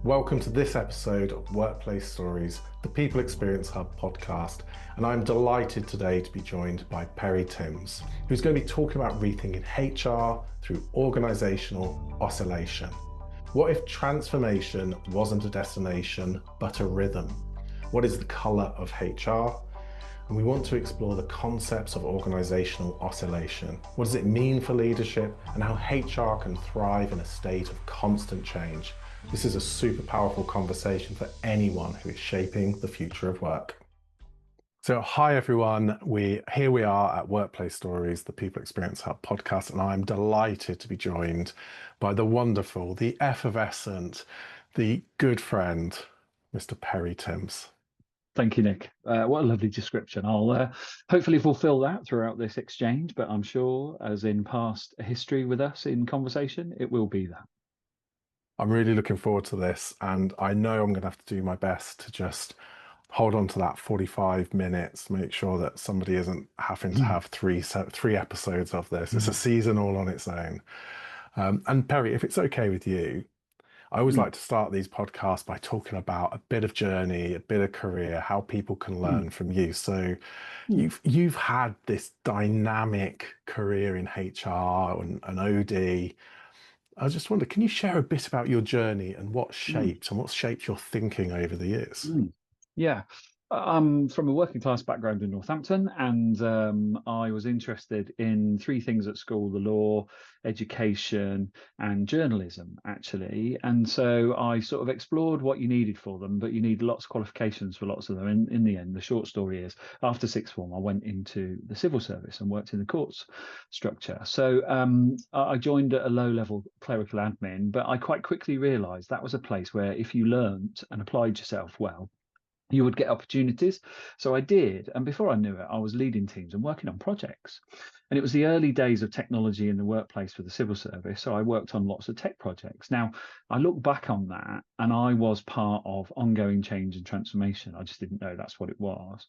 Welcome to this episode of Workplace Stories, the People Experience Hub podcast, and I'm delighted today to be joined by Perry Timms, who's going to be talking about rethinking HR through organisational oscillation. What if transformation wasn't a destination, but a rhythm? What is the colour of HR? And we want to explore the concepts of organisational oscillation. What does it mean for leadership and how HR can thrive in a state of constant change? This is a super powerful conversation for anyone who is shaping the future of work. So hi everyone, here we are at Workplace Stories, the People Experience Hub podcast, and I'm delighted to be joined by the wonderful, the effervescent, the good friend, Mr. Perry Timms. Thank you, Nick. What a lovely description. I'll hopefully fulfill that throughout this exchange, but I'm sure, as in past history with us in conversation, it will be that. I'm really looking forward to this, and I know I'm going to have to do my best to just hold on to that 45 minutes, make sure that somebody isn't having to have three episodes of this. It's a season all on its own. And Perry, if it's okay with you, I always like to start these podcasts by talking about a bit of journey, a bit of career, how people can learn from you. So you've had this dynamic career in HR and OD. I just wonder, can you share a bit about your journey and what's shaped your thinking over the years? Yeah. I'm from a working class background in Northampton, and I was interested in three things at school: the law, education, and journalism, actually. And so I sort of explored what you needed for them, but you need lots of qualifications for lots of them. And in the end, the short story is, after sixth form, I went into the civil service and worked in the courts structure. So I joined at a low-level clerical admin, but I quite quickly realised that was a place where if you learnt and applied yourself well, you would get opportunities. So I did. And before I knew it, I was leading teams and working on projects. And it was the early days of technology in the workplace for the civil service. So I worked on lots of tech projects. Now, I look back on that and I was part of ongoing change and transformation. I just didn't know that's what it was.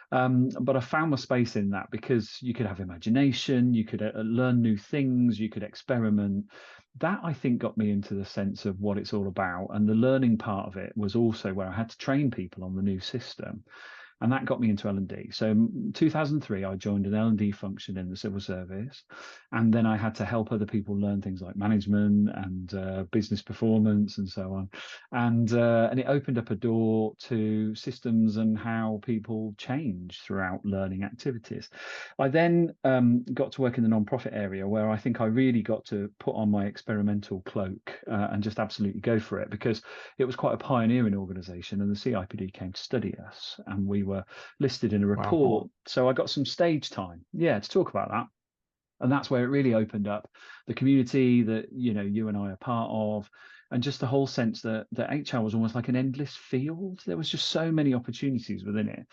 But I found my space in that because you could have imagination, you could learn new things, you could experiment. That I think got me into the sense of what it's all about. And the learning part of it was also where I had to train people on the new system. And that got me into L&D. So in 2003, I joined an L&D function in the civil service. And then I had to help other people learn things like management and business performance and so on. And it opened up a door to systems and how people change throughout learning activities. I then got to work in the non-profit area where I think I really got to put on my experimental cloak and just absolutely go for it, because it was quite a pioneering organisation and the CIPD came to study us and we were listed in a report. Wow. So I got some stage time, to talk about that. And that's where it really opened up the community that, you and I are part of, and just the whole sense that HR was almost like an endless field. There was just so many opportunities within it.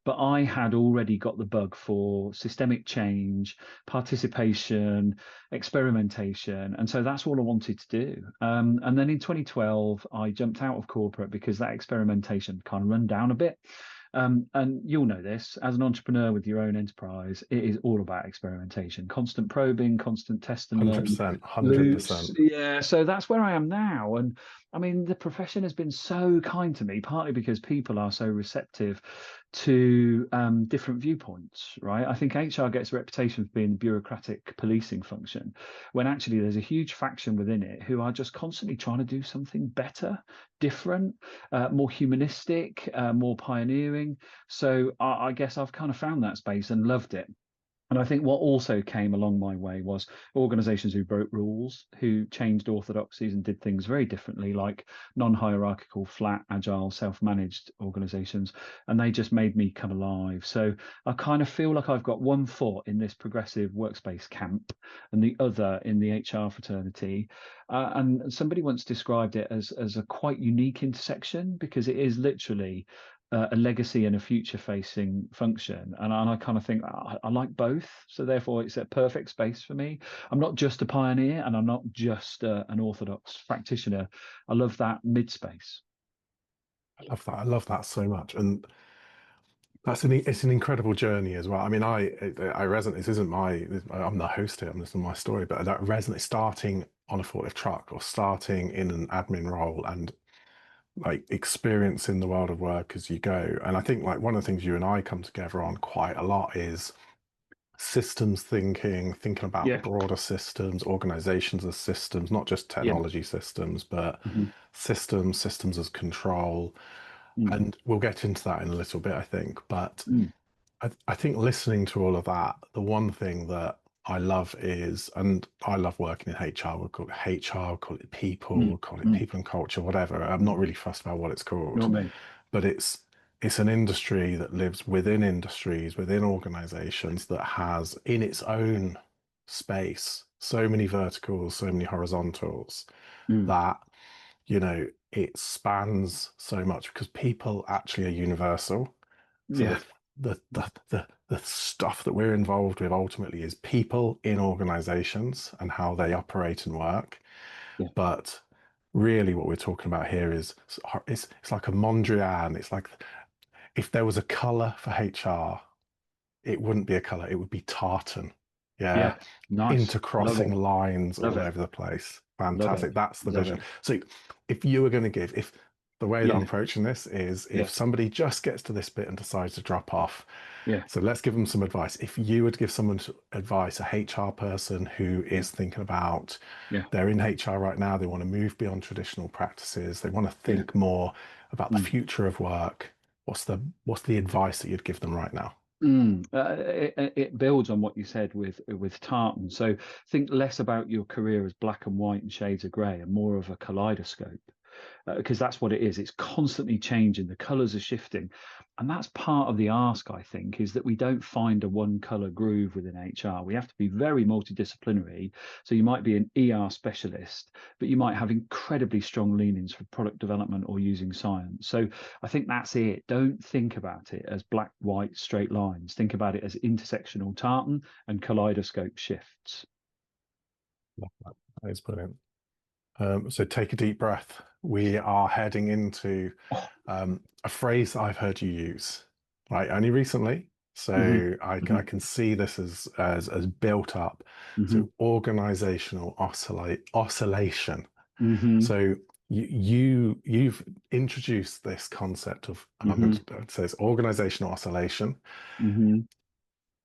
But I had already got the bug for systemic change, participation, experimentation. And so that's all I wanted to do. And then in 2012, I jumped out of corporate because that experimentation kind of run down a bit. And you'll know this, as an entrepreneur with your own enterprise, it is all about experimentation, constant probing, constant test and learn 100%, loops. 100%. Yeah, so that's where I am now. And I mean, the profession has been so kind to me, partly because people are so receptive to different viewpoints, right? I think HR gets a reputation for being the bureaucratic policing function, when actually there's a huge faction within it who are just constantly trying to do something better, different, more humanistic, more pioneering. So I guess I've kind of found that space and loved it. And I think what also came along my way was organizations who broke rules, who changed orthodoxies and did things very differently, like non-hierarchical, flat, agile, self-managed organizations. And they just made me come alive. So I kind of feel like I've got one foot in this progressive workspace camp and the other in the HR fraternity. And somebody once described it as a quite unique intersection, because it is literally a legacy and a future facing function. And I kind of think I like both. So therefore, it's a perfect space for me. I'm not just a pioneer and I'm not just an orthodox practitioner. I love that mid space. I love that. I love that so much. And it's an incredible journey as well. I mean, I resonate. This isn't I'm the host here. This is my story, but that resonates starting on a forklift truck or starting in an admin role and like experience in the world of work as you go. And I think like one of the things you and I come together on quite a lot is systems thinking, thinking about Yeah, broader systems, organizations as systems, not just yeah, technology systems, but hmm systems as control. mm, And we'll get into that in a little bit, I think. But mm, I think listening to all of that, the one thing that I love is, and I love working in HR, we'll call it HR, we'll call it people, we'll mm, call it mm, people and culture, whatever. I'm not mm. really fussed about what it's called, Not me. but it's an industry that lives within industries, within organizations that has in its own space so many verticals, so many horizontals Mm, that, it spans so much because people actually are universal. So yeah, the stuff that we're involved with ultimately is people in organizations and how they operate and work. yeah, But really what we're talking about here is it's like a Mondrian. It's like if there was a color for HR, it wouldn't be a color, it would be tartan. Yeah. yeah. Nice. Love Intercrossing it. lines Love all it. over the place. Love it. Fantastic. That's the Love vision. it. So if you were going to give, if the way that I'm Yeah, approaching this is if yeah, somebody just gets to this bit and decides to drop off, yeah, so let's give them some advice. If you would give someone advice, a HR person who yeah, is thinking about, yeah, they're in HR right now, they want to move beyond traditional practices, they want to yeah. think more about the Mm. future of work, what's the advice that you'd give them right now? It builds on what you said with tartan. So think less about your career as black and white and shades of grey, and more of a kaleidoscope, because that's what it is. It's constantly changing. The colours are shifting, and that's part of the ask. I think is that we don't find a one colour groove within HR. We have to be very multidisciplinary. So you might be an ER specialist, but you might have incredibly strong leanings for product development or using science. So I think that's it. Don't think about it as black, white, straight lines. Think about it as intersectional tartan and kaleidoscope shifts. That is brilliant. So take a deep breath. We are heading into Oh, a phrase that I've heard you use, right? Only recently. hmm So I hmm can see this as built up. hmm So organizational oscillation. hmm So you've introduced this concept of, and I'm going hmm to say it's organizational oscillation. hmm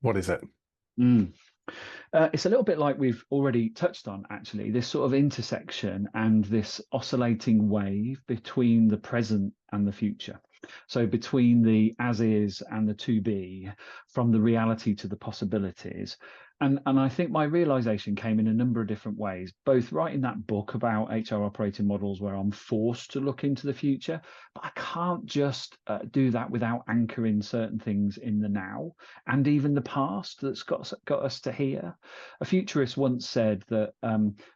What is it? Mm. It's a little bit like we've already touched on, actually, this sort of intersection and this oscillating wave between the present and the future. So between the as is and the to be, from the reality to the possibilities. And I think my realization came in a number of different ways, both writing that book about HR operating models where I'm forced to look into the future, but I can't just do that without anchoring certain things in the now and even the past that's got us to here. A futurist once said that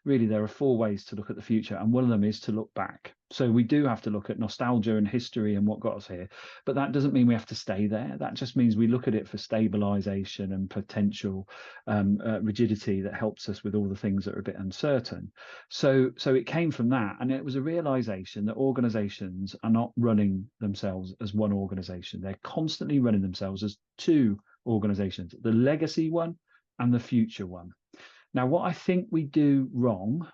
really there are four ways to look at the future, and one of them is to look back. So we do have to look at nostalgia and history and what got us here, but that doesn't mean we have to stay there. That just means we look at it for stabilization and potential rigidity that helps us with all the things that are a bit uncertain. So it came from that, and it was a realization that organizations are not running themselves as one organization. They're constantly running themselves as two organizations, the legacy one and the future one. Now, what I think we do wrong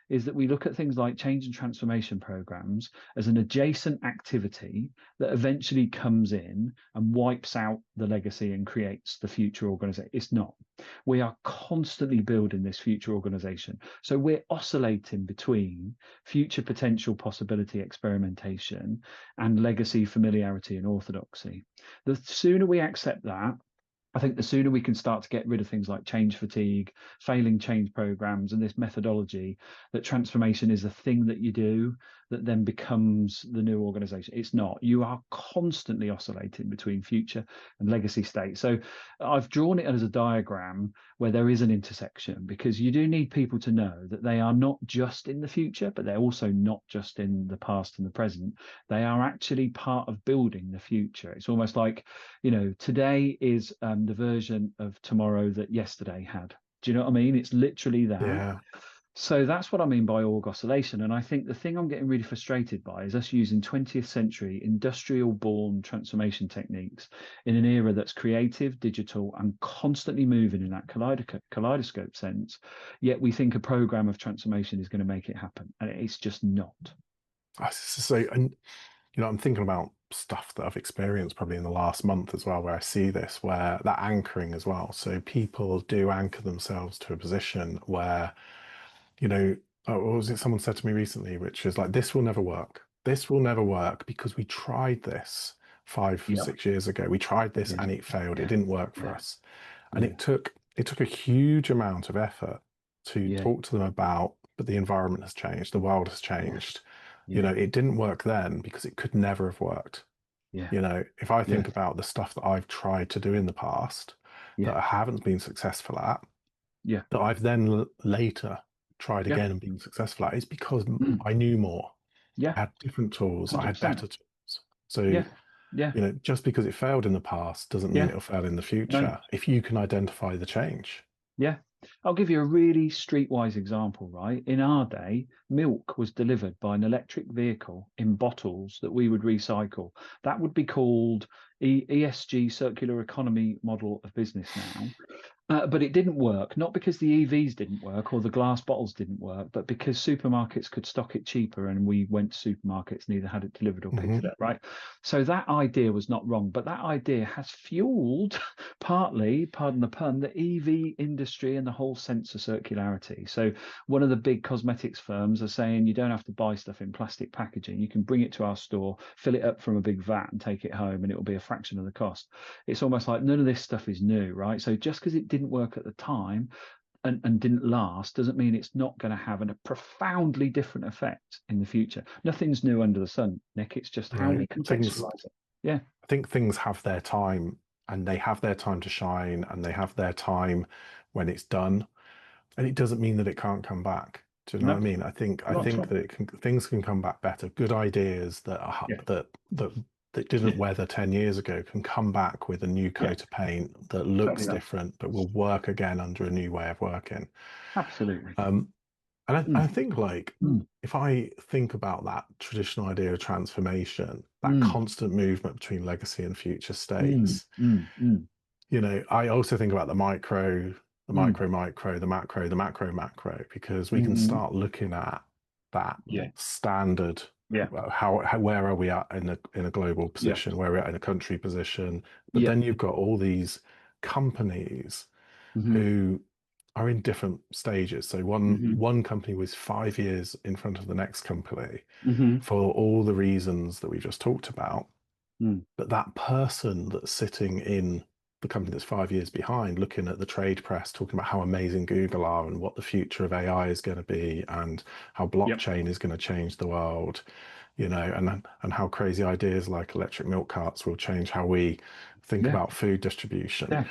is that we look at things like change and transformation programs as an adjacent activity that eventually comes in and wipes out the legacy and creates the future organization. It's not. We are constantly building this future organization. So we're oscillating between future potential possibility experimentation and legacy familiarity and orthodoxy. The sooner we accept that, I think the sooner we can start to get rid of things like change fatigue, failing change programs, and this methodology that transformation is a thing that you do that then becomes the new organization. It's not. You are constantly oscillating between future and legacy state. So I've drawn it as a diagram where there is an intersection because you do need people to know that they are not just in the future, but they're also not just in the past and the present. They are actually part of building the future. It's almost like, today is the version of tomorrow that yesterday had. Do you know what I mean? It's literally that. Yeah. So that's what I mean by org oscillation. And I think the thing I'm getting really frustrated by is us using 20th century industrial born transformation techniques in an era that's creative, digital, and constantly moving in that kaleidoscope sense. Yet we think a program of transformation is going to make it happen. And it's just not. So, and I'm thinking about stuff that I've experienced probably in the last month as well, where I see this, where that anchoring as well. So people do anchor themselves to a position where, you know, what was it someone said to me recently, which is like, this will never work. This will never work because we tried this five, Yeah, 6 years ago. We tried this yeah, and it failed. It yeah, didn't work for yeah, us. And yeah, it took a huge amount of effort to yeah, talk to them about, but the environment has changed, the world has yeah, changed. yeah, It didn't work then because it could never have worked. yeah, If I yeah, think about the stuff that I've tried to do in the past that yeah, I haven't been successful at, yeah, that I've then later tried yeah, again and been successful at, it's because mm, I knew more. yeah, I had different tools, I had 100%. better tools. So, Yeah, yeah, just because it failed in the past doesn't mean yeah. it'll fail in the No, future if you can identify the change. yeah. I'll give you a really streetwise example, right? In our day, milk was delivered by an electric vehicle in bottles that we would recycle. That would be called ESG, circular economy model of business now. But it didn't work, not because the EVs didn't work or the glass bottles didn't work, but because supermarkets could stock it cheaper and we went to supermarkets, neither had it delivered or picked it Hmm. up, right? So that idea was not wrong, but that idea has fueled partly, pardon the pun, the EV industry and the whole sense of circularity. So one of the big cosmetics firms are saying you don't have to buy stuff in plastic packaging. You can bring it to our store, fill it up from a big vat and take it home, and it will be a fraction of the cost. It's almost like none of this stuff is new, right? So just because it didn't work at the time and didn't last doesn't mean it's not going to have a profoundly different effect in the future. Nothing's new under the sun, Nick. It's just how Right. we contextualize it. Yeah. I think things have their time and they have their time to shine and they have their time when it's done. And it doesn't mean that it can't come back. Do you know what I No, mean? I not at think all. that things can come back better. Good ideas Yeah. that didn't weather 10 years ago can come back with a new Yeah. coat of paint that Exactly looks that. different, but will work again under a new way of working. Absolutely. Um, and I Mm, think like mm, if I think about that traditional idea of transformation, that mm, constant movement between legacy and future mm, states, mm, mm, I also think about the micro, mm, the macro, the macro, because we can mm. start looking at that Yeah. standard. Yeah. Where are we at in a global Yeah. position? Where are we at in a country position? But Yeah. then you've got all these companies Hmm. who are in different stages. So Hmm. one company was 5 years in front of the next company Hmm. for all the reasons that we just talked about. Mm. But that person that's sitting in the company that's 5 years behind, looking at the trade press, talking about how amazing Google are and what the future of AI is going to be and how Yep. blockchain is going to change the world, and how crazy ideas like electric milk carts will change how we think Yeah. about food distribution. Yeah.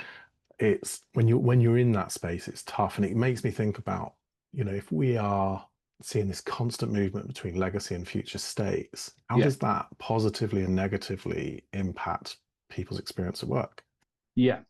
It's when you're in that space, it's tough. And it makes me think about, if we are seeing this constant movement between legacy and future states, how Yeah. does that positively and negatively impact people's experience at work? Yeah.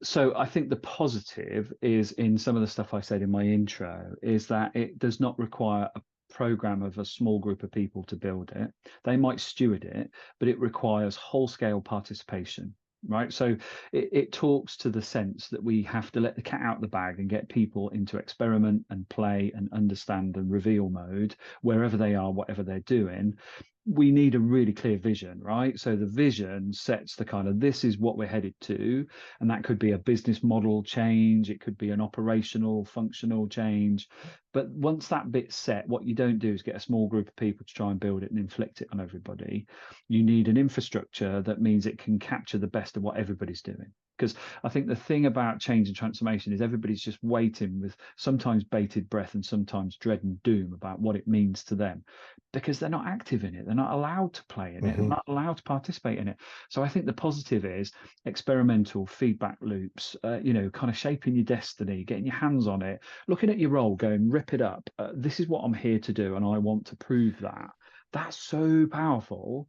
So I think the positive is in some of the stuff I said in my intro is that it does not require a program of a small group of people to build it. They might steward it, but it requires whole scale participation. Right. So it talks to the sense that we have to let the cat out of the bag and get people into experiment and play and understand and reveal mode wherever they are, whatever they're doing. We need a really clear vision, right? So the vision sets the kind of this is what we're headed to, and that could be a business model change, it could be an operational, functional change. But once that bit's set, what you don't do is get a small group of people to try and build it and inflict it on everybody. You need an infrastructure that means it can capture the best of what everybody's doing. Because I think the thing about change and transformation is everybody's just waiting with sometimes bated breath and sometimes dread and doom about what it means to them because they're not active in it. They're not allowed to play in it. They're Hmm. not allowed to participate in it. So I think the positive is experimental feedback loops, kind of shaping your destiny, getting your hands on it, looking at your role, going, rip it up. This is what I'm here to do, and I want to prove that. That's so powerful.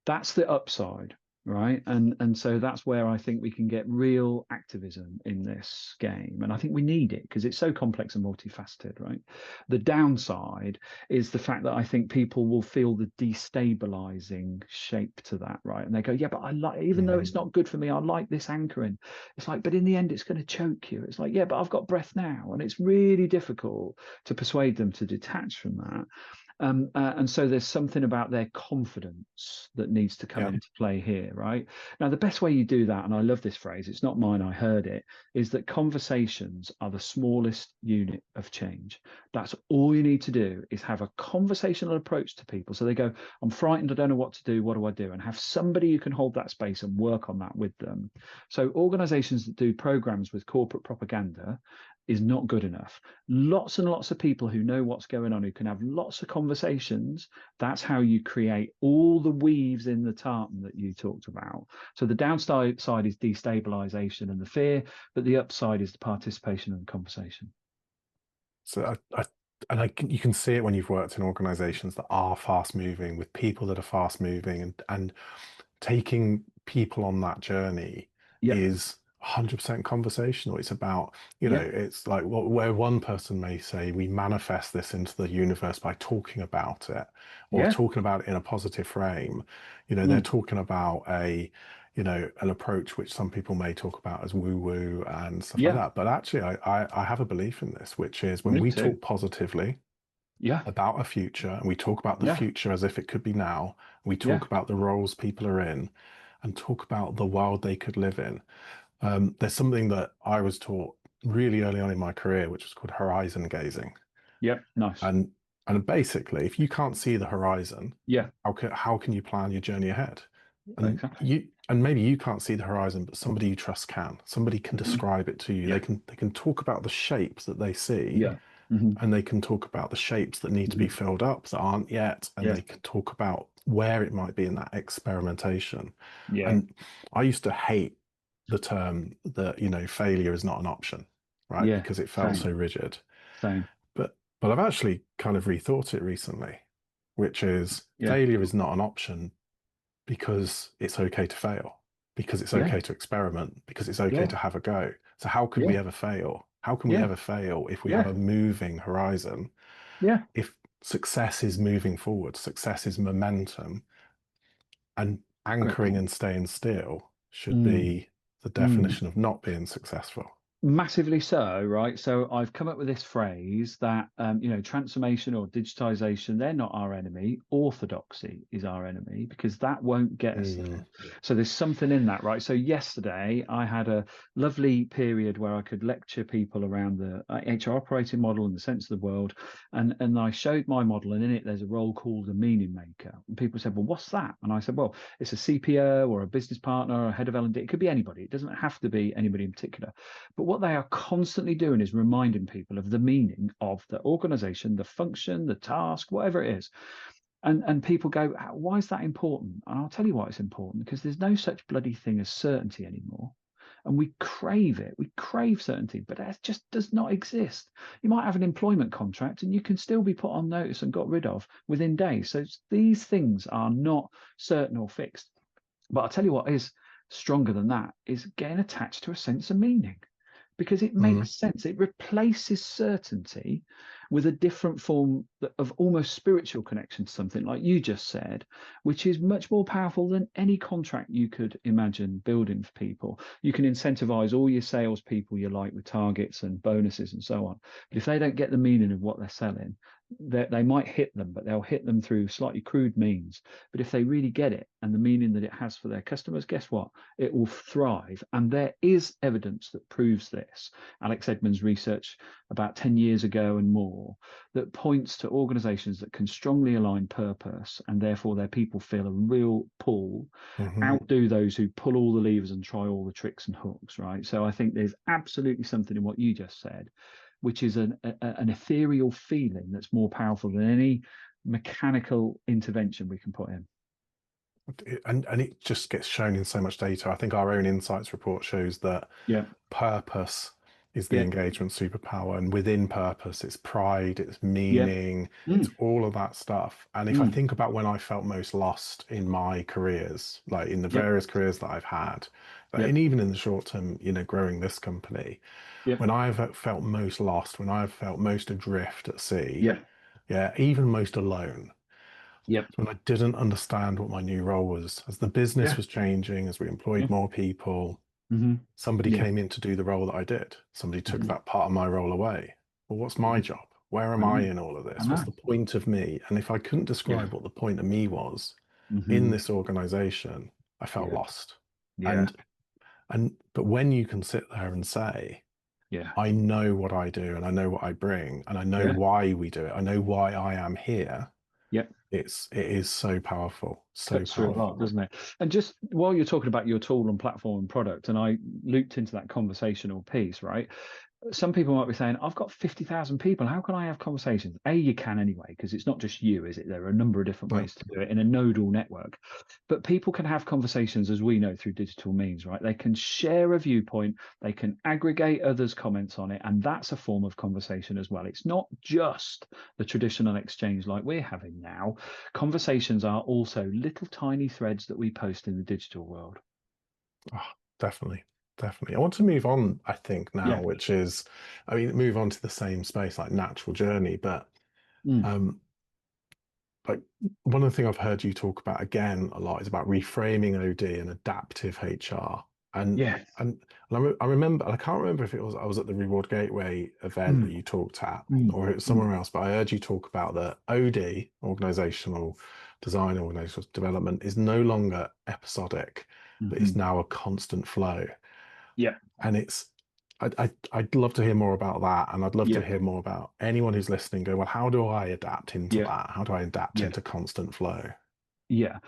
That's the upside, right? And so that's where I think we can get real activism in this game, and I think we need it because it's so complex and multifaceted, right? The downside is the fact that I think people will feel the destabilizing shape to that, right? And they go, yeah, but I like, even though it's Hmm. not good for me, I like this anchoring. It's like, but in the end, it's going to choke you. It's like, yeah, but I've got breath now, and it's really difficult to persuade them to detach from that. And so there's something about their confidence that needs to come Yeah. into play here, right? Now, the best way you do that, and I love this phrase, it's not mine, I heard it, is that conversations are the smallest unit of change. That's all you need to do is have a conversational approach to people. So they go, I'm frightened, I don't know what to do, what do I do? And have somebody who can hold that space and work on that with them. So organizations that do programs with corporate propaganda is not good enough. Lots and lots of people who know what's going on, who can have lots of conversations. That's how you create all the weaves in the tartan that you talked about. So the downside side is destabilization and the fear, but the upside is the participation and conversation. So you can see it when you've worked in organizations that are fast moving, with people that are fast moving, and taking people on that journey Yep. is 100% conversational. It's about, Yep. it's like where one person may say, we manifest this into the universe by talking about it or Yeah. talking about it in a positive frame. They're Mm. talking about an approach which some people may talk about as woo woo and stuff like Yeah. that. But actually, I have a belief in this, which is when Me we too. talk positively Yeah. about a future and we talk about the Yeah. future as if it could be now, we talk Yeah. about the roles people are in and talk about the world they could live in. There's something that I was taught really early on in my career, which was called horizon gazing. Yep. Nice. And and basically, if you can't see the horizon, Yeah. how can you plan your journey ahead? Exactly. And maybe you can't see the horizon, but somebody you trust can. Somebody can Hmm. describe it to you. They Yeah. can talk about the shapes that they see, Yeah. Hmm. and they can talk about the shapes that need to be Hmm. filled up that aren't yet, and Yeah. they can talk about where it might be in that experimentation. Yeah. And I used to hate the term that, failure is not an option, right? Yeah. Because it felt Same. so rigid. Same. But I've actually kind of rethought it recently, which is Yeah. failure is not an option because it's okay to fail, because it's Yeah. okay to experiment, because it's okay Yeah. to have a go. So how could we Yeah. ever fail? How can we Yeah. ever fail if we have Yeah. a moving horizon? Yeah. If success is moving forward, success is momentum, and Great anchoring point. and staying still should Mm. be the Mm. definition of not being successful. Massively so, right? So I've come up with this phrase that transformation or digitization, they're not our enemy. Orthodoxy is our enemy because that won't get us Mm, there. So there's something in that, right? So yesterday I had a lovely period where I could lecture people around the HR operating model and the sense of the world. And I showed my model, and in it there's a role called a meaning maker. And people said, well, what's that? And I said, well, it's a CPO or a business partner or a head of L&D. It could be anybody. It doesn't have to be anybody in particular. But what they are constantly doing is reminding people of the meaning of the organization, the function, the task, whatever it is. And people go, why is that important? And I'll tell you why it's important, because there's no such bloody thing as certainty anymore. And we crave it. We crave certainty, but it just does not exist. You might have an employment contract and you can still be put on notice and got rid of within days. So these things are not certain or fixed. But I'll tell you what is stronger than that is getting attached to a sense of meaning, because it mm, makes sense. It replaces certainty with a different form of almost spiritual connection to something like you just said, which is much more powerful than any contract you could imagine building for people. You can incentivize all your salespeople you like with targets and bonuses and so on. But if they don't get the meaning of what they're selling, they might hit them, but they'll hit them through slightly crude means. But if they really get it and the meaning that it has for their customers, guess what? It will thrive. And there is evidence that proves this. Alex Edmonds' research about 10 years ago and more that points to organizations that can strongly align purpose and therefore their people feel a real pull, mhm. outdo those who pull all the levers and try all the tricks and hooks, right? So I think there's absolutely something in what you just said, which is an ethereal feeling that's more powerful than any mechanical intervention we can put in. And it just gets shown in so much data. I think our own insights report shows that Yeah, purpose is the yeah, engagement superpower, and within purpose, it's pride, it's yeah. meaning, it's Mm, all of that stuff. And if I mm, think about when I felt most lost in my careers, like in the yep, various careers that I've had, and yep, even in the short term, growing this company, yep, when I've felt most lost, when I've felt most adrift at sea, yep, yeah, even most alone, yep, when I didn't understand what my new role was, as the business yeah, was changing, as we employed yeah, more people, hmm, somebody yeah, came in to do the role that I did. Somebody took hmm, that part of my role away. Well, what's my hmm, job? Where I am I know. in all of I this? What's know. the point of me? And if I couldn't Yeah. describe what the point of me was in Hmm. this organization, I felt Yeah. lost. Yeah. And but when you can sit there and say, Yeah. I know what I do and I know what I bring and I know Yeah. why we do it. I know why I am here. Yeah. It is so powerful, so Cuts through a lot, powerful. doesn't it? And just while you're talking about your tool and platform and product, and I looped into that conversational piece, right? Some people might be saying, I've got 50,000 people. How can I have conversations? A, you can anyway, because it's not just you, is it? There are a number of different No. ways to do it in a nodal network. But people can have conversations, as we know, through digital means, right? They can share a viewpoint, they can aggregate others' comments on it, and that's a form of conversation as well. It's not just the traditional exchange like we're having now. Conversations are also little tiny threads that we post in the digital world. Oh, definitely. Definitely. I want to move on, I think, now, Yeah. which is, I mean, move on to the same space like natural journey, but Mm. um, like one of the things I've heard you talk about again a lot is about reframing OD and adaptive HR. And Yeah. I remember, I can't remember if it was I was at the Reward Gateway event that Mm. you talked at, Mm. or it was Mm. somewhere else. But I heard you talk about the OD, organizational design, organizational development, is no longer episodic, but it's Mhm. now a constant flow. Yeah. And I'd love to hear more about that. And I'd love to Yeah. hear more about anyone who's listening go, well, how do I adapt into Yeah. that? How do I adapt Yeah. into constant flow? Yeah.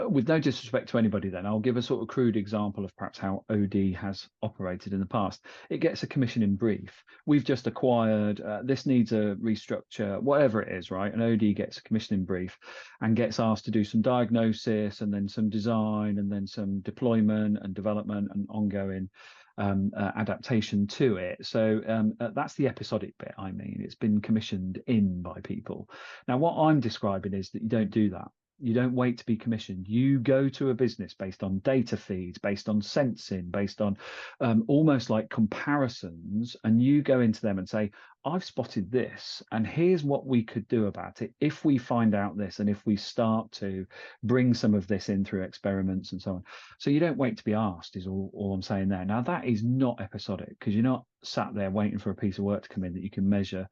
With no disrespect to anybody, then I'll give a sort of crude example of perhaps how OD has operated in the past. It gets a commissioning brief. We've just acquired, this needs a restructure, whatever it is, right? And OD gets a commissioning brief and gets asked to do some diagnosis and then some design and then some deployment and development and ongoing adaptation to it. So that's the episodic bit. I mean, it's been commissioned in by people. Now, what I'm describing is that you don't do that. You don't wait to be commissioned. You go to a business based on data feeds, based on sensing, based on almost like comparisons, and you go into them and say, I've spotted this, and here's what we could do about it if we find out this, and if we start to bring some of this in through experiments and so on. So you don't wait to be asked, is all I'm saying there. Now, that is not episodic because you're not sat there waiting for a piece of work to come in that you can measure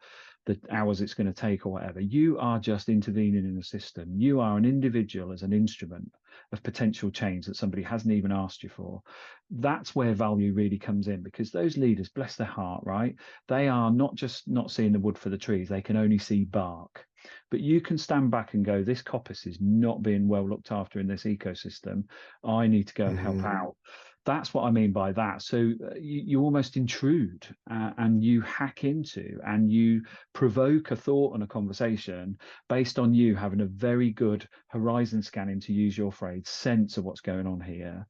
the hours it's going to take or whatever. You are just intervening in the system. You are an individual as an instrument of potential change that somebody hasn't even asked you for. That's where value really comes in because those leaders, bless their heart, right? They are not just not seeing the wood for the trees, they can only see bark. But you can stand back and go, this coppice is not being well looked after in this ecosystem. I need to go and help Mhm. out. That's what I mean by that. So you almost intrude and you hack into and you provoke a thought and a conversation based on you having a very good horizon scanning, to use your phrase, sense of what's going on here.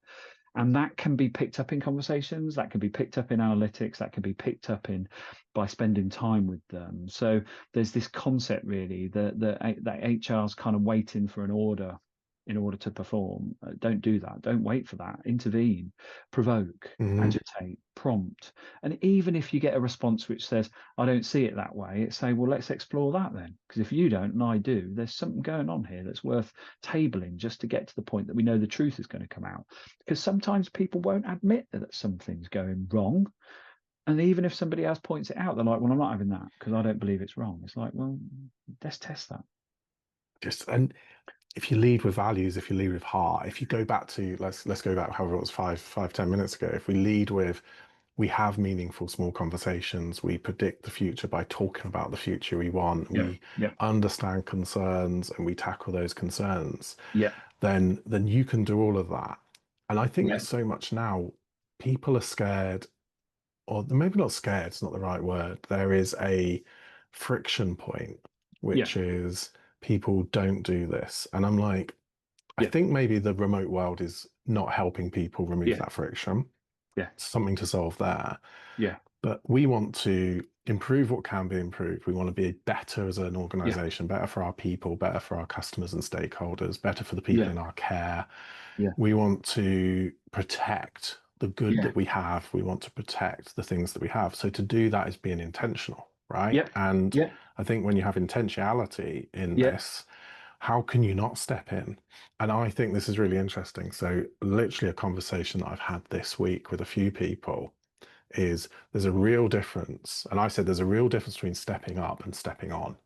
And that can be picked up in conversations, that can be picked up in analytics, that can be picked up in by spending time with them. So there's this concept really that HR's kind of waiting for an order in order to perform. Don't do that. Don't wait for that. Intervene, provoke, Mhm. agitate, prompt. And even if you get a response which says, I don't see it that way, it's say, well, let's explore that then. Because if you don't and I do, there's something going on here that's worth tabling just to get to the point that we know the truth is going to come out. Because sometimes people won't admit that something's going wrong. And even if somebody else points it out, they're like, well, I'm not having that because I don't believe it's wrong. It's like, well, let's test that. Just and if you lead with values, if you lead with heart, if you go back to let's go back however it was 10 minutes ago. If we lead with we have meaningful small conversations, we predict the future by talking about the future we want, Yeah. we Yeah. understand concerns and we tackle those concerns, Yeah. then you can do all of that. And I think Yeah. that so much now people are scared, or maybe not scared, it's not the right word. There is a friction point, Yeah. which is people don't do this. And I'm like, I Yeah. think maybe the remote world is not helping people remove Yeah. that friction. Yeah. Something to solve there. Yeah. But we want to improve what can be improved. We want to be better as an Yeah. organization, better for our people, better for our customers and stakeholders, better for the people Yeah. in our care. Yeah. We want to protect the good Yeah. that we have. We want to protect the things that we have. So to do that is being intentional, right? Yeah. And Yeah. I think when you have intentionality in Yeah. this, how can you not step in? And I think this is really interesting. So literally a conversation that I've had this week with a few people is there's a real difference. And I said there's a real difference between stepping up and stepping on,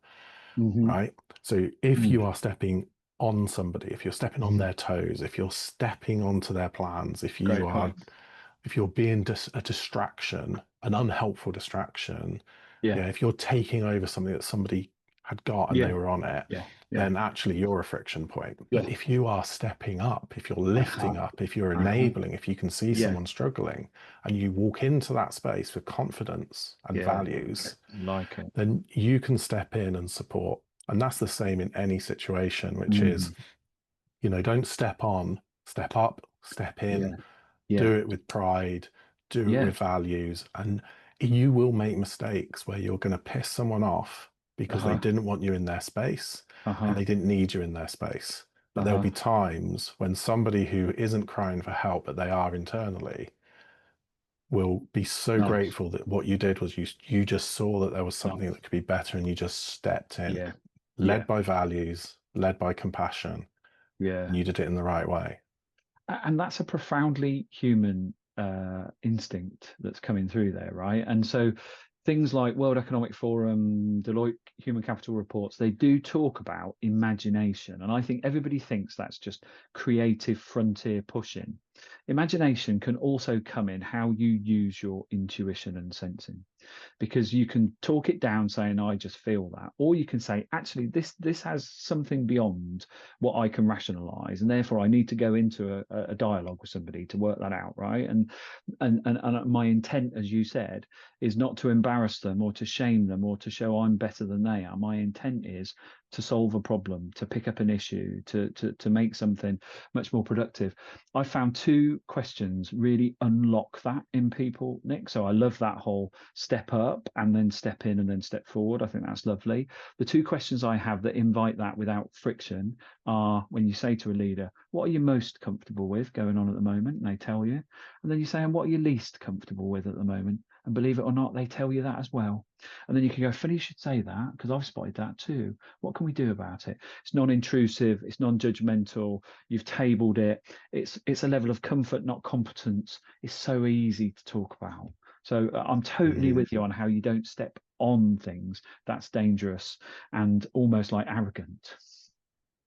Hmm. right? So if Mm. you are stepping on somebody, if you're stepping on Mm. their toes, if you're stepping onto their plans, Great point. if you're being a distraction, an unhelpful distraction, Yeah. yeah, if you're taking over something that somebody had got and they Yeah. were on it, Yeah. Yeah. then actually you're a friction point. But Yeah. if you are stepping up, if you're lifting Uh-huh. up, if you're Uh-huh. enabling, if you can see Yeah. someone struggling and you walk into that space with confidence and Yeah. Like values, it. Like it. then you can step in and support. And that's the same in any situation, which is, Mm. don't step on, step up, step Yeah. in, Yeah. do it with pride, do it Yeah. with values. And you will make mistakes where you're going to piss someone off because they Uh-huh. didn't want you in their space and Uh-huh. they didn't need you in their space. But there'll Uh-huh. be times when somebody who isn't crying for help, but they are internally, will be so Nice. grateful that what you did was you just saw that there was something Nice. that could be better and you just stepped in, Yeah. led Yeah. by values, led by compassion, Yeah. and you did it in the right way. And that's a profoundly human instinct that's coming through there, right? And so things like World Economic Forum, Deloitte Human Capital reports, they do talk about imagination. And I think everybody thinks that's just creative frontier pushing. Imagination can also come in how you use your intuition and sensing, because you can talk it down saying I just feel that, or you can say actually this has something beyond what I can rationalize, and therefore I need to go into a dialogue with somebody to work that out, right? And my intent, as you said, is not to embarrass them or to shame them or to show I'm better than they are. My intent is to solve a problem, to pick up an issue, to make something much more productive. I found two questions really unlock that in people, Nick. So I love that whole step up and then step in and then step forward. I think that's lovely. The two questions I have that invite that without friction are when you say to a leader, what are you most comfortable with going on at the moment? And they tell you. And then you say, and what are you least comfortable with at the moment? And believe it or not, they tell you that as well. And then you can go, Philly should say that because I've spotted that too. What can we do about it? It's non-intrusive, it's non-judgmental, you've tabled it. It's a level of comfort, not competence. It's so easy to talk about. So I'm totally Mm. with you on how you don't step on things. That's dangerous and almost like arrogant.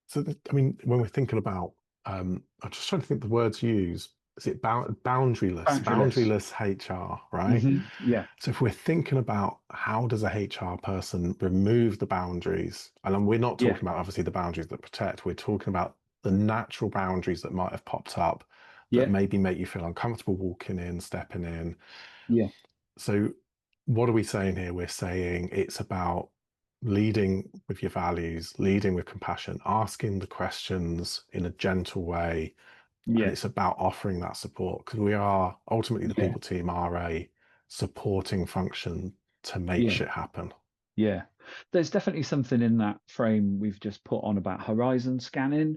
So, I mean, when we're thinking about, I'm just trying to think the words used. Is it boundaryless? Boundaryless. Boundaryless HR, right? Yeah. So if we're thinking about how does a HR person remove the boundaries, and we're not Yeah. talking about obviously the boundaries that protect, we're talking about the natural boundaries that might have popped up that Yeah. maybe make you feel uncomfortable walking in, stepping in. Yeah. So what are we saying here? We're saying it's about leading with your values, leading with compassion, asking the questions in a gentle way, and Yeah. it's about offering that support because we are ultimately the Yeah. people team are a supporting function to make Yeah. shit happen. Yeah, there's definitely something in that frame we've just put on about horizon scanning,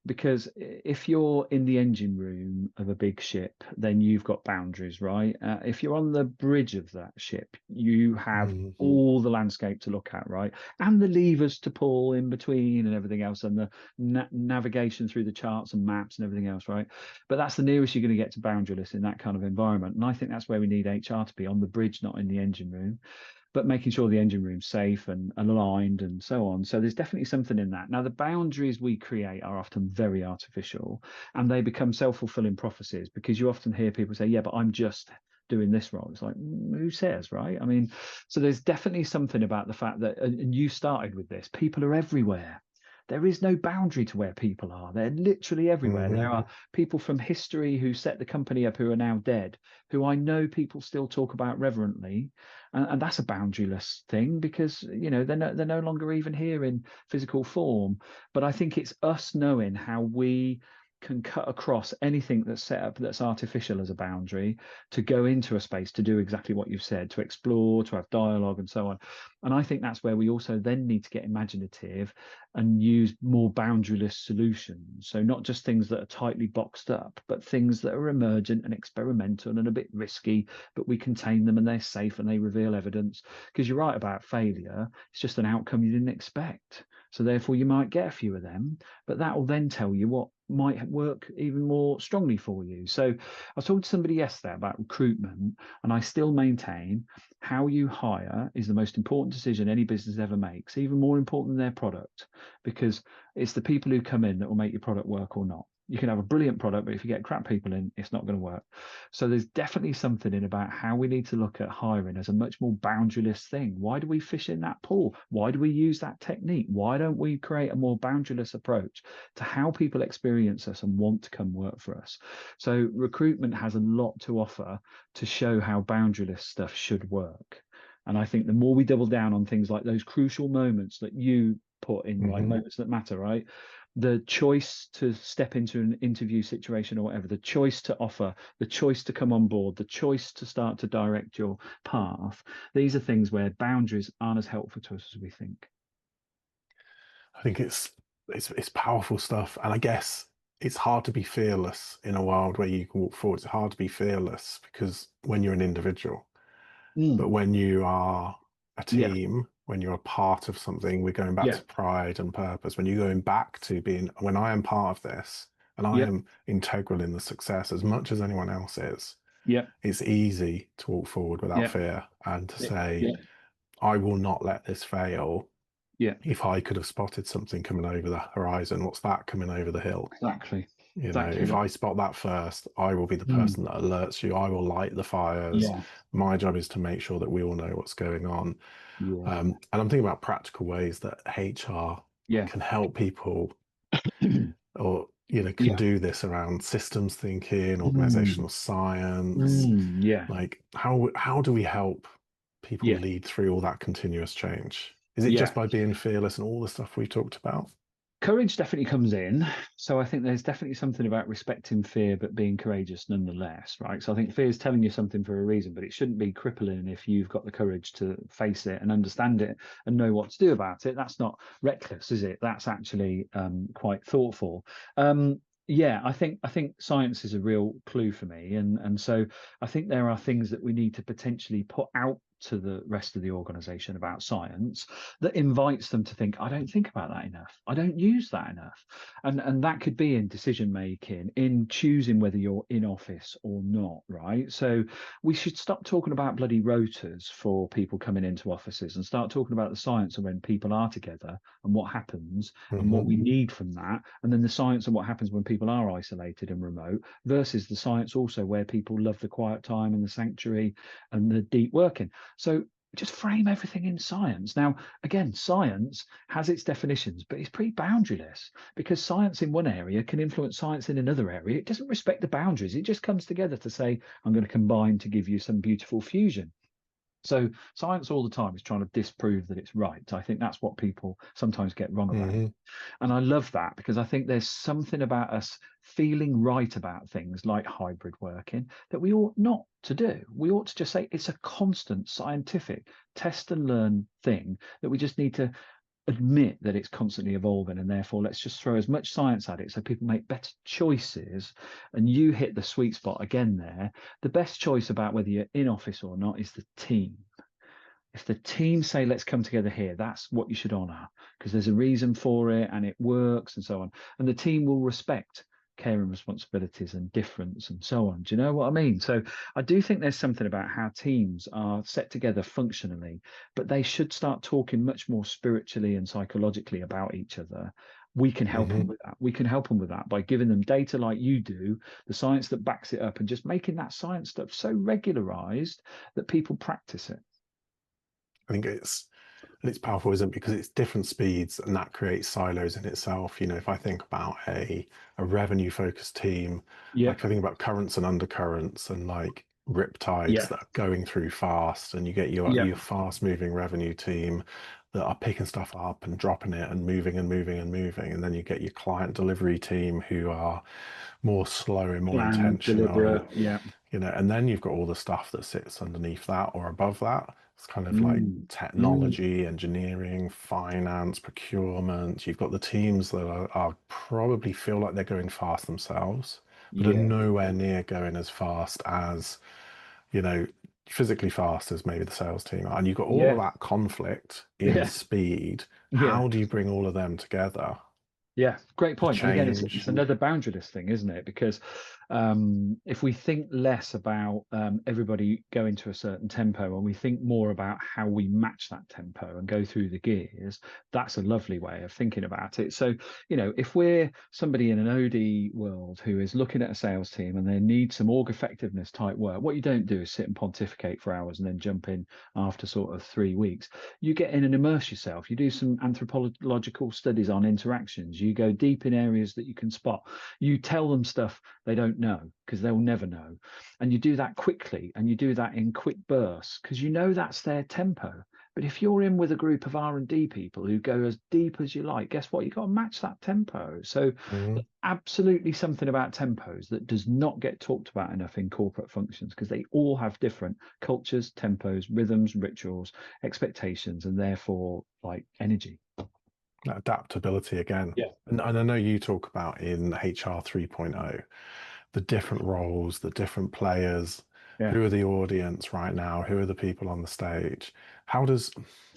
because if you're in the engine room of a big ship, then you've got boundaries, right? If you're on the bridge of that ship, you have Mhm. all the landscape to look at, right? And the levers to pull in between and everything else, and the navigation through the charts and maps and everything else, right? But that's the nearest you're going to get to boundaryless in that kind of environment. And I think that's where we need HR to be on the bridge, not in the engine room, but making sure the engine room's safe and aligned and so on. So there's definitely something in that. Now, the boundaries we create are often very artificial and they become self-fulfilling prophecies because you often hear people say, yeah, but I'm just doing this wrong. It's like, who says, right? I mean, so there's definitely something about the fact that, and you started with this, people are everywhere. There is no boundary to where people are. They're literally everywhere. There Mhm. are people from history who set the company up who are now dead, who I know people still talk about reverently, and that's a boundaryless thing because they're no longer even here in physical form. But I think it's us knowing how we can cut across anything that's set up that's artificial as a boundary to go into a space to do exactly what you've said, to explore, to have dialogue and so on. And I think that's where we also then need to get imaginative and use more boundaryless solutions. So not just things that are tightly boxed up, but things that are emergent and experimental and a bit risky, but we contain them and they're safe and they reveal evidence. Because you're right about failure, it's just an outcome you didn't expect. So therefore, you might get a few of them, but that will then tell you what might work even more strongly for you. So I was talking to somebody yesterday about recruitment, and I still maintain how you hire is the most important decision any business ever makes, even more important than their product, because it's the people who come in that will make your product work or not. You can have a brilliant product, but if you get crap people in, it's not going to work. So there's definitely something in about how we need to look at hiring as a much more boundaryless thing. Why do we fish in that pool? Why do we use that technique? Why don't we create a more boundaryless approach to how people experience us and want to come work for us? So recruitment has a lot to offer to show how boundaryless stuff should work. And I think the more we double down on things like those crucial moments that you put in, like Hmm. moments that matter, right? The choice to step into an interview situation or whatever, the choice to offer, the choice to come on board, the choice to start to direct your path. These are things where boundaries aren't as helpful to us as we think. I think it's powerful stuff, and I guess it's hard to be fearless in a world where you can walk forward. It's hard to be fearless because when you're an individual, but Mm. when you are a Yeah, team, when you're a part of something, we're going back yeah, to pride and purpose. When you're going back to being, when I am part of this and I yeah, am integral in the success as much as anyone else is, yeah, it's easy to walk forward without yeah, fear and to yeah, say, yeah, I will not let this fail. yeah. If I could have spotted something coming over the horizon, what's that coming over the hill? Exactly, You know, exactly if that. I spot that first, I will be the Mm. person that alerts you. I will light the fires. Yeah, My job is to make sure that we all know what's going on. yeah, And I'm thinking about practical ways that HR yeah, can help people or, can yeah. do this around systems thinking, Mm. organizational science. Mm. Yeah, Like how do we help people yeah, lead through all that continuous change? Is it just yeah. by being fearless and all the stuff we talked about? Courage definitely comes in. So I think there's definitely something about respecting fear, but being courageous nonetheless, right? So I think fear is telling you something for a reason, but it shouldn't be crippling if you've got the courage to face it and understand it and know what to do about it. That's not reckless, is it? That's actually quite thoughtful. Yeah, I think science is a real clue for me, and so I think there are things that we need to potentially put out to the rest of the organization about science that invites them to think, I don't think about that enough. I don't use that enough. And that could be in decision making, in choosing whether you're in office or not, right? So we should stop talking about bloody rotors for people coming into offices and start talking about the science of when people are together and what happens and what Hmm. we need from that. And then the science of what happens when people are isolated and remote versus the science also where people love the quiet time and the sanctuary and the deep working. So just frame everything in science. Now, again, science has its definitions, but it's pretty boundaryless because science in one area can influence science in another area. It doesn't respect the boundaries. It just comes together to say, I'm going to combine to give you some beautiful fusion. So science all the time is trying to disprove that it's right. I think that's what people sometimes get wrong about. Hmm. And I love that because I think there's something about us feeling right about things like hybrid working that we ought not to do. We ought to just say it's a constant scientific test and learn thing that we just need to admit that it's constantly evolving, and therefore let's just throw as much science at it so people make better choices. And you hit the sweet spot again there. The best choice about whether you're in office or not is the team. If the team say, let's come together here, that's what you should honor because there's a reason for it and it works and so on. And the team will respect care and responsibilities and difference and so on. Do you know what I mean? So I do think there's something about how teams are set together functionally, but they should start talking much more spiritually and psychologically about each other. We can help them Hmm. with that. We can help them with that by giving them data like you do, the science that backs it up, and just making that science stuff so regularized that people practice it. I think it's powerful, isn't it? Because it's different speeds and that creates silos in itself. If I think about a revenue focused team, Yeah. like I think about currents and undercurrents and like riptides Yeah. that are going through fast, and you get Yeah. your fast moving revenue team that are picking stuff up and dropping it and moving and moving and moving. And then you get your client delivery team who are more slow and more Planned, deliberate. intentional, Yeah. and then you've got all the stuff that sits underneath that or above that. It's kind of like Mm. Mm. technology, engineering, finance, procurement. You've got the teams that are probably feel like they're going fast themselves, but are Yeah. nowhere near going as fast as, you know, physically fast as maybe the sales team are, and you've got all of Yeah, that conflict in yeah, speed. yeah. How do you bring all of them together Yeah, great to point. And again, it's change? another boundaryless thing, isn't it? Because if we think less about everybody going to a certain tempo and we think more about how we match that tempo and go through the gears, that's a lovely way of thinking about it. So, if we're somebody in an OD world who is looking at a sales team and they need some org effectiveness type work, what you don't do is sit and pontificate for hours and then jump in after sort of 3 weeks. You get in and immerse yourself. You do some anthropological studies on interactions. You go deep in areas that you can spot. You tell them stuff they don't know because they'll never know. And you do that quickly and you do that in quick bursts because you know that's their tempo. But if you're in with a group of R&D people who go as deep as you like, guess what? You've got to match that tempo. So Mhm. absolutely something about tempos that does not get talked about enough in corporate functions because they all have different cultures, tempos, rhythms, rituals, expectations, and therefore like energy. Adaptability again. Yeah. And I know you talk about in HR 3.0, the different roles, the different players, Yeah. who are the audience right now, who are the people on the stage. How does,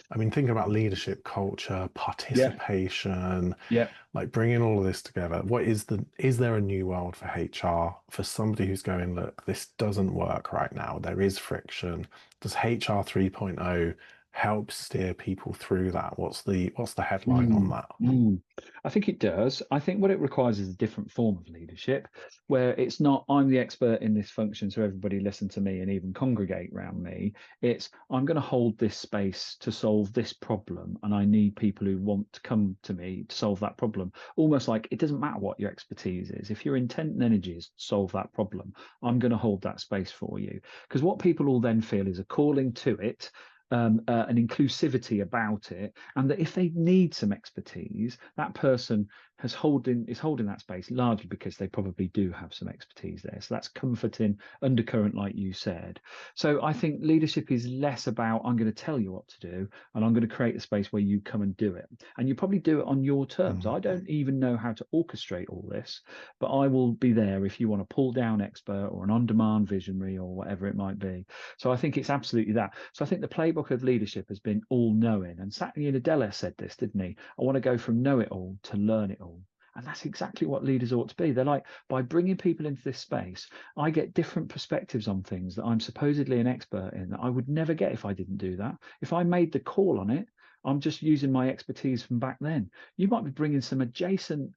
I mean, thinking about leadership, culture, Yeah. participation, Yeah. like bringing all of this together, is there a new world for HR for somebody who's going, look, this doesn't work right now, there is friction. Does HR 3.0 help steer people through that? What's the headline on Mm, that? mm. I think it does. I think what it requires is a different form of leadership where it's not, I'm the expert in this function, so everybody listen to me and even congregate around me. It's, I'm going to hold this space to solve this problem, and I need people who want to come to me to solve that problem. Almost like it doesn't matter what your expertise is. If your intent and energy is to solve that problem, I'm going to hold that space for you. Because what people will then feel is a calling to it. An inclusivity about it, and that if they need some expertise, that person is holding that space largely because they probably do have some expertise there. So that's comforting undercurrent, like you said. So I think leadership is less about I'm going to tell you what to do and I'm going to create a space where you come and do it, and you probably do it on your terms. Mm. I don't even know how to orchestrate all this, but I will be there if you want a pull down expert or an on demand visionary or whatever it might be. So I think it's absolutely that. So I think the playbook of leadership has been all knowing. And Satya Nadella said this, didn't he? I want to go from know it all to learn it all. And that's exactly what leaders ought to be. They're like, by bringing people into this space, I get different perspectives on things that I'm supposedly an expert in that I would never get if I didn't do that. If I made the call on it, I'm just using my expertise from back then. You might be bringing some adjacent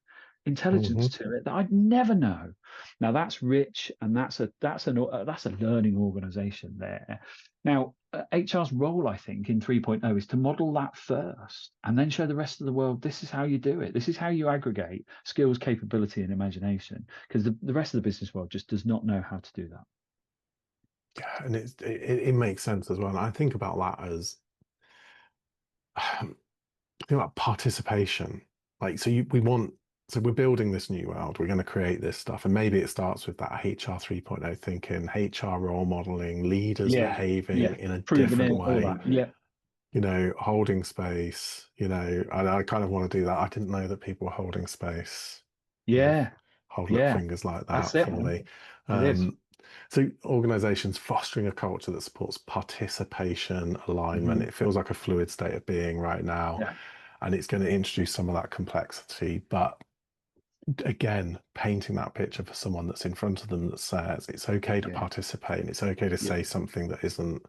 intelligence Mhm. to it that I'd never know. Now that's rich, and that's a learning organization there. Now, HR's role, I think, in 3.0 is to model that first and then show the rest of the world this is how you do it. This is how you aggregate skills, capability, and imagination, because the rest of the business world just does not know how to do that. Yeah, and it makes sense as well. And I think about that as think about participation. Like, so we're building this new world, we're going to create this stuff. And maybe it starts with that HR 3.0 thinking, HR role modeling, leaders Yeah, behaving yeah, in a proving different it, all way, that. Yeah, holding space, I kind of want to do that. I didn't know that people were holding space, sort of yeah, holding up yeah. fingers like That's that it, for man. me. It is. So organizations fostering a culture that supports participation, alignment. Mhm. It feels like a fluid state of being right now, Yeah, and it's going to introduce some of that complexity. But again, painting that picture for someone that's in front of them that says it's okay to yeah, participate and it's okay to yeah, say something that isn't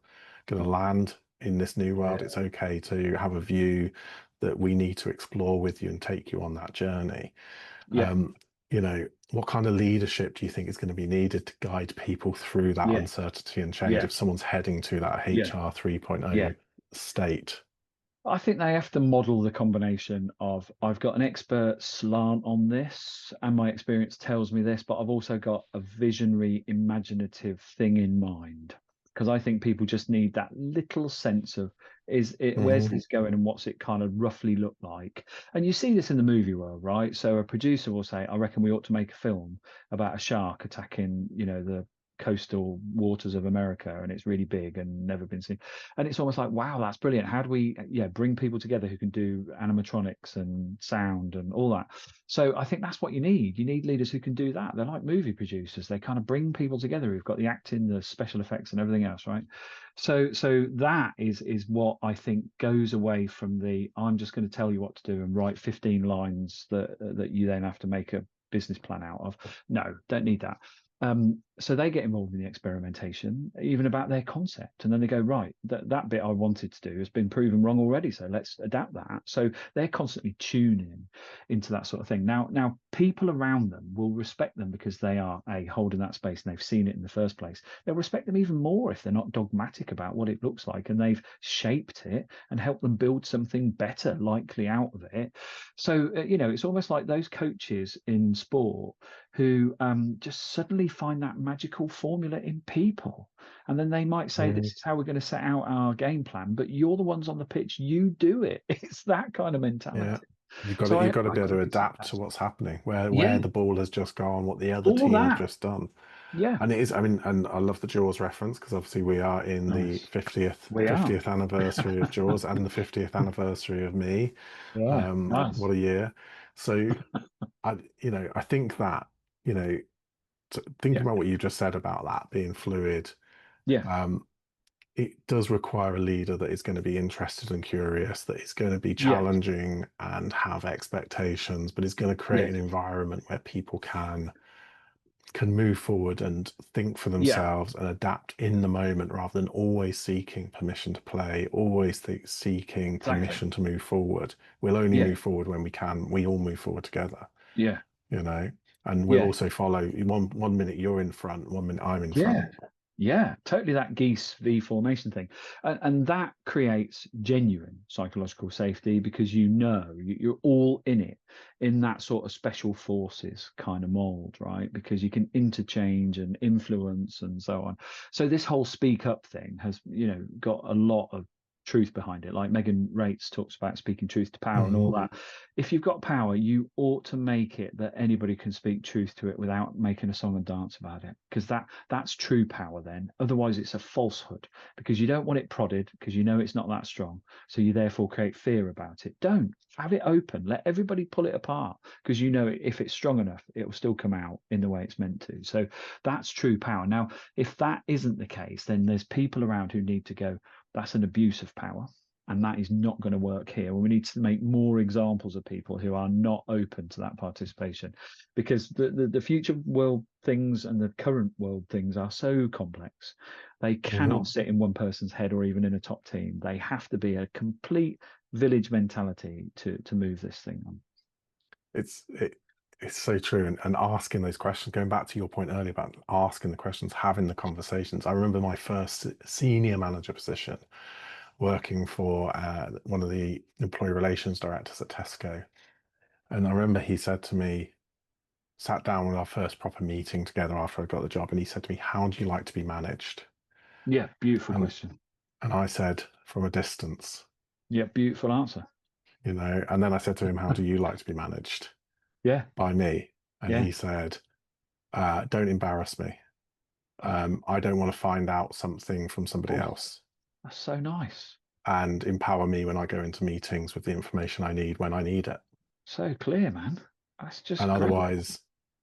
going to land in this new world. yeah, It's okay to have a view that we need to explore with you and take you on that journey. yeah, Um, what kind of leadership do you think is going to be needed to guide people through that yeah, uncertainty and change yeah, if someone's heading to that yeah, HR yeah. 3.0 state? I think they have to model the combination of I've got an expert slant on this, and my experience tells me this, but I've also got a visionary, imaginative thing in mind. Because I think people just need that little sense of where's Hmm. this going and what's it kind of roughly look like. And you see this in the movie world, right? So a producer will say, I reckon we ought to make a film about a shark attacking, the coastal waters of America, and it's really big and never been seen. And it's almost like, wow, that's brilliant. How do we, bring people together who can do animatronics and sound and all that? So I think that's what you need. You need leaders who can do that. They're like movie producers. They kind of bring people together who've got the acting, the special effects, and everything else, right? So that is what I think goes away from the I'm just going to tell you what to do and write 15 lines that you then have to make a business plan out of. No, don't need that. So they get involved in the experimentation, even about their concept, and then they go, right, that bit I wanted to do has been proven wrong already, so let's adapt that. So they're constantly tuning into that sort of thing. Now people around them will respect them because they are holding that space and they've seen it in the first place. They'll respect them even more if they're not dogmatic about what it looks like and they've shaped it and helped them build something better, likely out of it. So it's almost like those coaches in sport who just suddenly find that magical formula in people. And then they might say, this is how we're going to set out our game plan, but you're the ones on the pitch, you do it. It's that kind of Yeah. mentality. You've got to So you've got to I be able to couldn't see it adapt to better. what's happening, where Yeah, the ball has just gone, what the other all team have that. just done. Yeah, And it is, I mean, and I love the Jaws reference because obviously we are in the nice. 50th We are. 50th anniversary of Jaws and the 50th anniversary of me. Yeah, What nice. a year. So I think that, thinking Yeah, about what you just said about that being fluid, yeah, um, it does require a leader that is going to be interested and curious, that is going to be yeah, challenging and have expectations, but is going to create yeah, an environment where people can move forward and think for yeah, themselves and adapt in the moment rather than always seeking permission to play, always seeking exactly. permission to move forward. We'll only Yeah, move forward when we can. We all move forward together, yeah, you know, and we'll yeah. also follow one minute you're in front, 1 minute I'm in front. Yeah, yeah, totally that geese V formation thing. And that creates genuine psychological safety because you're all in it in that sort of special forces kind of mold, right? Because you can interchange and influence and so on. So this whole speak up thing has, got a lot of truth behind it. Like Megan Rates talks about speaking truth to power and all Hmm. that. If you've got power, you ought to make it that anybody can speak truth to it without making a song and dance about it, because that's true power then. Otherwise, it's a falsehood because you don't want it prodded because it's not that strong. So you therefore create fear about it. Don't have it open. Let everybody pull it apart because if it's strong enough, it will still come out in the way it's meant to. So that's true power. Now, if that isn't the case, then there's people around who need to go, that's an abuse of power. And that is not going to work here. We need to make more examples of people who are not open to that participation, because the future world things and the current world things are so complex. They cannot Hmm. sit in one person's head or even in a top team. They have to be a complete village mentality to move this thing on. It's it, it's so true, and asking those questions. Going back to your point earlier about asking the questions, having the conversations. I remember my first senior manager position, working for one of the employee relations directors at Tesco, and I remember he said to me, sat down with our first proper meeting together after I got the job, and he said to me, "How do you like to be managed?" Yeah, beautiful And question. and I said, "From a distance." Yeah, beautiful answer. And then I said to him, "How do you like to be managed?" Yeah, By me. And yeah, he said, "Don't embarrass me. I don't want to find out something from somebody oh, else, that's so nice. and empower me when I go into meetings with the information I need when I need it." So clear, man. That's And just great. otherwise,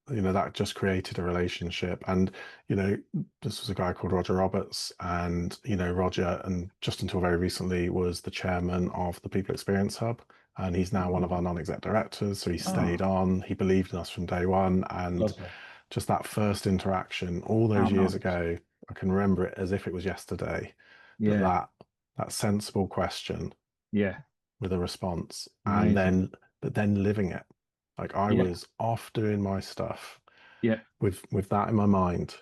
that just created a relationship. And, this was a guy called Roger Roberts, and, Roger, and just until very recently, was the chairman of the People Experience Hub. And he's now one of our Oh, non-exec directors. So he stayed oh, on. He believed in us from day one. And lovely. just that first interaction all How those years nice. ago, I can remember it as if it was yesterday, that Yeah, that sensible question yeah, with a response, and amazing. then living it. Like I Yeah, was off doing my stuff yeah, with that in my mind,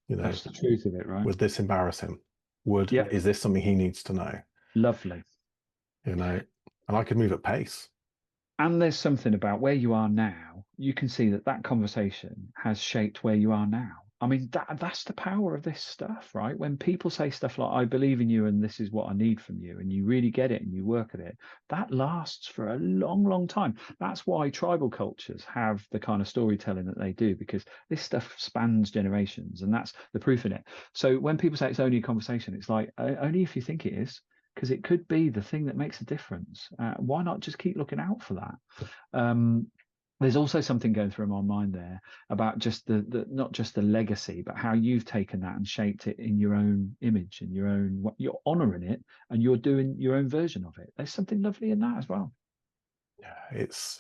you know, that's the truth of it, right? would this embarrass him? Yeah, Is this something he needs to know? lovely. You know, and I could move at pace. And there's something about where you are now. You can see that conversation has shaped where you are now. I mean, that's the power of this stuff, right? When people say stuff like, I believe in you and this is what I need from you, and you really get it and you work at it, that lasts for a long, long time. That's why tribal cultures have the kind of storytelling that they do, because this stuff spans generations, and that's the proof in it. So when people say it's only a conversation, it's like, only if you think it is, because it could be the thing that makes a difference. Why not just keep looking out for that? Um, there's also something going through my mind there about just the not just the legacy, but how you've taken that and shaped it in your own image and your own, what you're honoring it, and you're doing your own version of it. There's something lovely in that as well. It's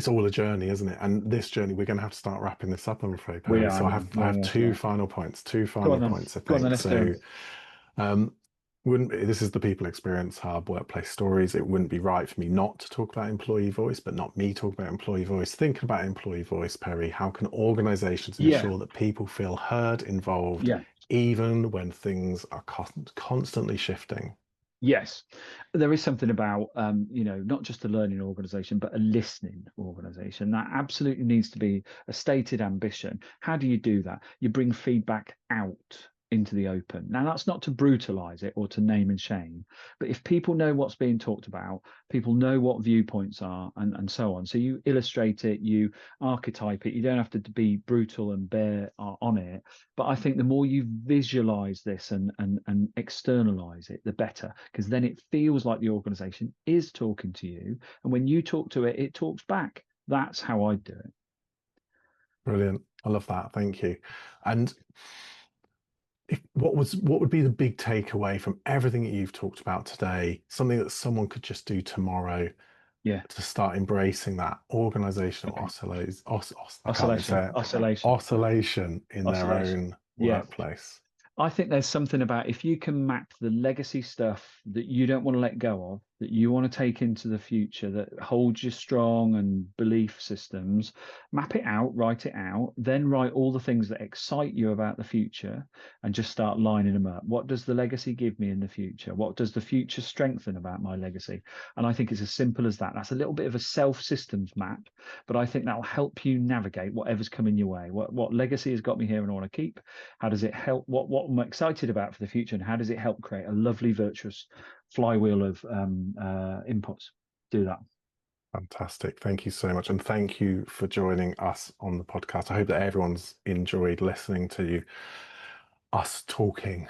all a journey, isn't it? And this journey, we're going to have to start wrapping this up, I'm afraid, We Perry. are So now. I Yeah, have yeah, yeah. two Go on final then. points, I Go on then. think. Let's do So them. um, wouldn't this is the People Experience Hub workplace stories. It wouldn't be right for me not to talk about employee voice, but not me talk about employee voice. Thinking about employee voice, Perry, how can organizations Yeah, ensure that people feel heard, involved, yeah. even when things are constantly shifting? Yes, there is something about not just a learning organization, but a listening organization. That absolutely needs to be a stated ambition. How do you do that? You bring feedback out into the open. Now, that's not to brutalize it or to name and shame, but if people know what's being talked about, people know what viewpoints are, and so on. So you illustrate it, you archetype it. You don't have to be brutal and bare on it, but I think the more you visualize this and externalize it, the better, because then it feels like the organization is talking to you. And when you talk to it, it talks back. That's how I do it. Brilliant. I love that. Thank you. And what would be the big takeaway from everything that you've talked about today? Something that someone could just do tomorrow Yeah. to start embracing that organizational Okay. I can't even Oscillation. say it, Oscillation. oscillation in their Oscillation. own Yeah. workplace. I think there's something about, if you can map the legacy stuff that you don't want to let go of, that you want to take into the future, that holds you strong and belief systems, map it out, write it out, then write all the things that excite you about the future and just start lining them up. What does the legacy give me in the future? What does the future strengthen about my legacy? And I think it's as simple as that. That's a little bit of a self systems map, but I think that'll help you navigate whatever's coming your way. What legacy has got me here and I want to keep? How does it help? What I'm excited about for the future, and how does it help create a lovely virtuous flywheel of inputs? Do that. Fantastic. Thank you so much. And thank you for joining us on the podcast. I hope that everyone's enjoyed listening to us talking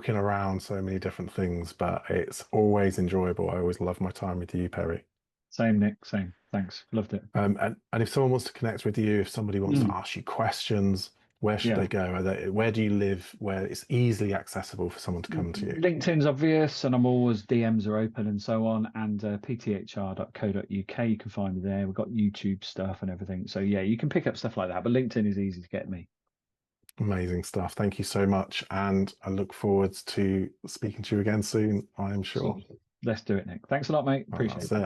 around so many different things, but it's always enjoyable. I always love my time with you, Perry. Same, Nick. Same. Thanks. Loved it. And if someone wants to connect with you, if somebody wants to Mm, ask you questions, where should yeah. they go? Where do you live? Where it's easily accessible for someone to come to you? LinkedIn's obvious, and I'm always DMs are open and so on. And pthr.co.uk, you can find me there. We've got YouTube stuff and everything. So yeah, you can pick up stuff like that. But LinkedIn is easy to get me. Amazing stuff. Thank you so much. And I look forward to speaking to you again soon, I am So sure. let's do it, Nick. Thanks a lot, mate. Well, Appreciate that's it. it.